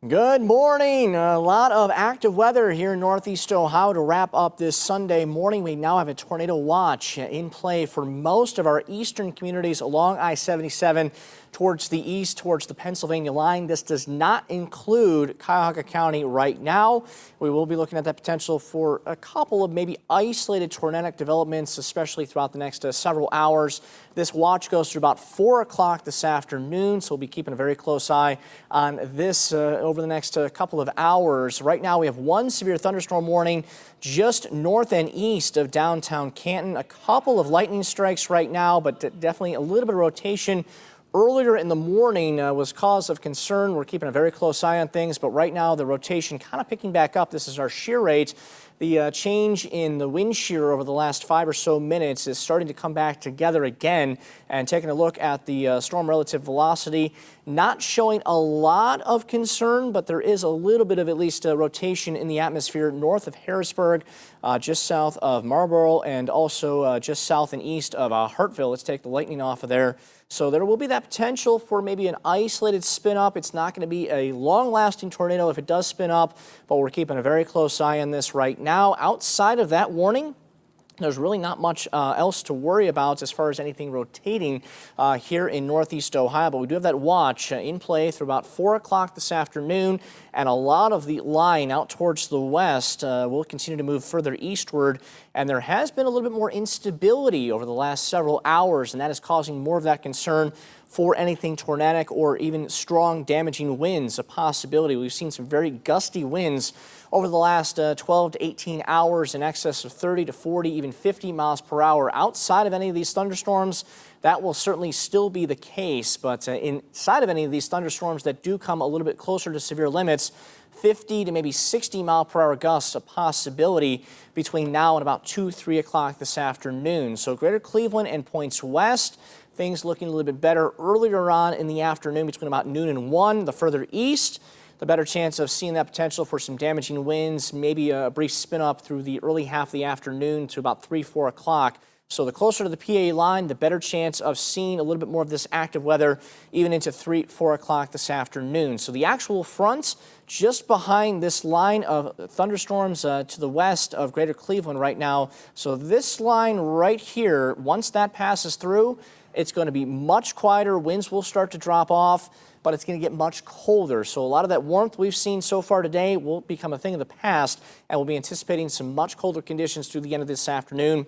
Good morning. A lot of active weather here in Northeast Ohio to wrap up this Sunday morning. We now have a tornado watch in play for most of our eastern communities along I-77 towards the east, towards the Pennsylvania line. This does not include Cuyahoga County right now. We will be looking at that potential for a couple of maybe isolated tornadic developments, especially throughout the next several hours. This watch goes through about 4 o'clock this afternoon, so we'll be keeping a very close eye on this over the next couple of hours. Right now we have one severe thunderstorm warning just north and east of downtown Canton. A couple of lightning strikes right now, but definitely a little bit of rotation earlier in the morning was cause of concern. We're keeping a very close eye on things, but right now the rotation kind of picking back up. This is our shear rate. The change in the wind shear over the last 5 or so minutes is starting to come back together again. And taking a look at the storm relative velocity, not showing a lot of concern, but there is a little bit of at least rotation in the atmosphere north of Harrisburg, just south of Marlboro, and also just south and east of Hartville. Let's take the lightning off of there. So there will be that potential for maybe an isolated spin up. It's not going to be a long-lasting tornado if it does spin up, but we're keeping a very close eye on this right now. Outside of that warning, there's really not much else to worry about as far as anything rotating here in Northeast Ohio, but we do have that watch in play through about 4 o'clock this afternoon, and a lot of the line out towards the west will continue to move further eastward, and there has been a little bit more instability over the last several hours, and that is causing more of that concern for anything tornadic or even strong damaging winds, a possibility. We've seen some very gusty winds over the last 12 to 18 hours in excess of 30 to 40, even 50 miles per hour. Outside of any of these thunderstorms, that will certainly still be the case, but inside of any of these thunderstorms that do come a little bit closer to severe limits, 50 to maybe 60 mile per hour gusts a possibility between now and about 2, 3 o'clock this afternoon. So greater Cleveland and points west, things looking a little bit better earlier on in the afternoon between about noon and 1. The further east, the better chance of seeing that potential for some damaging winds, maybe a brief spin up through the early half of the afternoon to about 3, 4 o'clock. So the closer to the PA line, the better chance of seeing a little bit more of this active weather even into 3, 4 o'clock this afternoon. So the actual front just behind this line of thunderstorms to the west of greater Cleveland right now. So this line right here, once that passes through, it's going to be much quieter. Winds will start to drop off, but it's going to get much colder. So a lot of that warmth we've seen so far today will become a thing of the past, and we'll be anticipating some much colder conditions through the end of this afternoon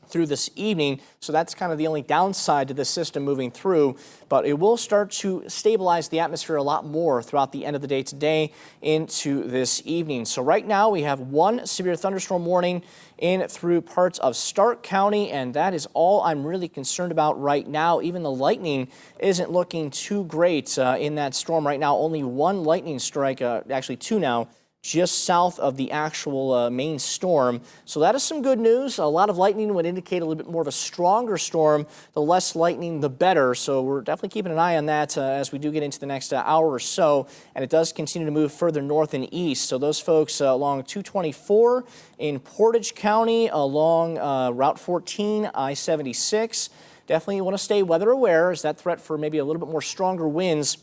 through this evening. So that's kind of the only downside to this system moving through, but it will start to stabilize the atmosphere a lot more throughout the end of the day today into this evening. So right now we have one severe thunderstorm warning in through parts of Stark County, and that is all I'm really concerned about right now. Even the lightning isn't looking too great in that storm right now. Only one lightning strike, actually 2 now, just south of the actual main storm. So that is some good news. A lot of lightning would indicate a little bit more of a stronger storm. The less lightning, the better. So we're definitely keeping an eye on that as we do get into the next hour or so. And it does continue to move further north and east. So those folks along 224 in Portage County, along Route 14, I-76, definitely want to stay weather aware as that threat for maybe a little bit more stronger winds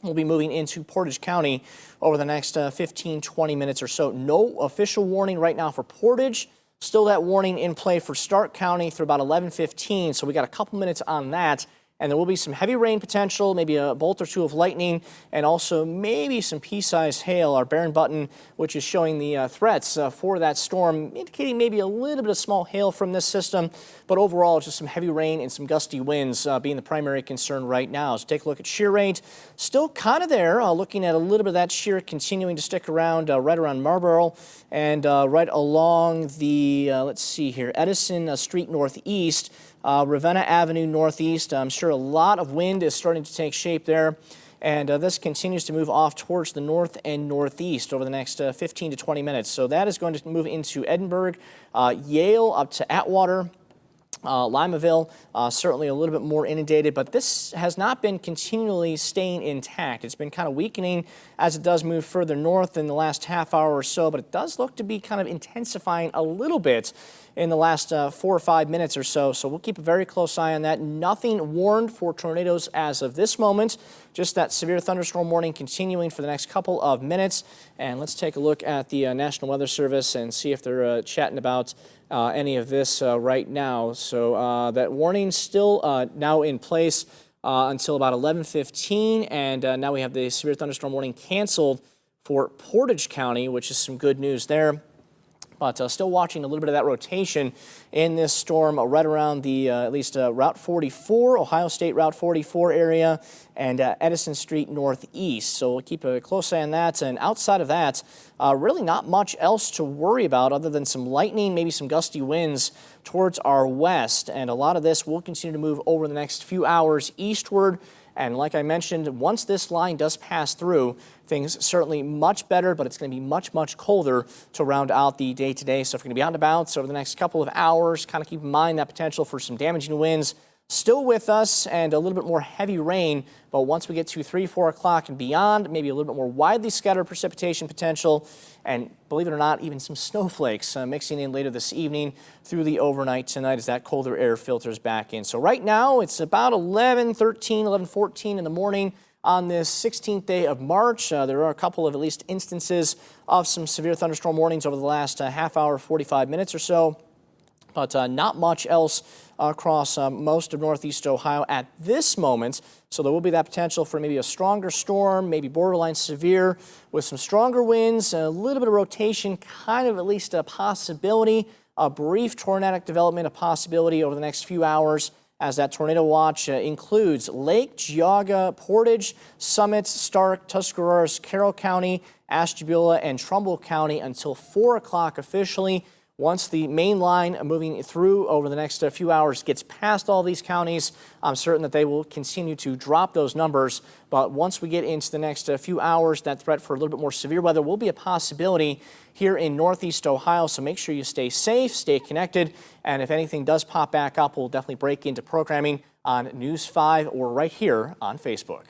will be moving into Portage County over the next 15, 20 minutes or so. No official warning right now for Portage. Still that warning in play for Stark County through about 11:15. So we got a couple minutes on that. And there will be some heavy rain potential, maybe a bolt or two of lightning, and also maybe some pea-sized hail. Our Barron button, which is showing the threats for that storm, indicating maybe a little bit of small hail from this system, but overall just some heavy rain and some gusty winds being the primary concern right now. So take a look at shear rate. Still kind of there, looking at a little bit of that shear continuing to stick around right around Marlboro and right along the, let's see here, Edison Street Northeast. Ravenna Avenue Northeast. I'm sure a lot of wind is starting to take shape there, and this continues to move off towards the north and northeast over the next 15 to 20 minutes. So that is going to move into Edinburgh, Yale up to Atwater, Limaville, certainly a little bit more inundated, but this has not been continually staying intact. It's been kind of weakening as it does move further north in the last half hour or so, but it does look to be kind of intensifying a little bit in the last 4 or 5 minutes or so. So we'll keep a very close eye on that. Nothing warned for tornadoes as of this moment. Just that severe thunderstorm warning continuing for the next couple of minutes. And let's take a look at the National Weather Service and see if they're chatting about any of this right now. So that warning still now in place until about 11:15, and now we have the severe thunderstorm warning canceled for Portage County, which is some good news there. But still watching a little bit of that rotation in this storm right around the at least Route 44, Ohio State Route 44 area, and Edison Street northeast. So we'll keep a close eye on that. And outside of that, really not much else to worry about other than some lightning, maybe some gusty winds towards our west. And a lot of this will continue to move over the next few hours eastward. And like I mentioned, once this line does pass through, things certainly much better, but it's going to be much, much colder to round out the day today. So if you're going to be out and about over the next couple of hours, kind of keep in mind that potential for some damaging winds still with us and a little bit more heavy rain. But once we get to 3, 4 o'clock and beyond, maybe a little bit more widely scattered precipitation potential. And believe it or not, even some snowflakes mixing in later this evening through the overnight tonight as that colder air filters back in. So right now it's about 11:13, 11:14 in the morning on this 16th day of March. There are a couple of at least instances of some severe thunderstorm warnings over the last half hour, 45 minutes or so. But not much else across most of northeast Ohio at this moment. So there will be that potential for maybe a stronger storm, maybe borderline severe with some stronger winds, a little bit of rotation, kind of at least a possibility, a brief tornadic development, a possibility over the next few hours as that tornado watch includes Lake, Geauga, Portage, Summit, Stark, Tuscarawas, Carroll County, Ashtabula, and Trumbull County until 4 o'clock officially. Once the main line moving through over the next few hours gets past all these counties, I'm certain that they will continue to drop those numbers. But once we get into the next few hours, that threat for a little bit more severe weather will be a possibility here in northeast Ohio. So make sure you stay safe, stay connected. And if anything does pop back up, we'll definitely break into programming on News 5 or right here on Facebook.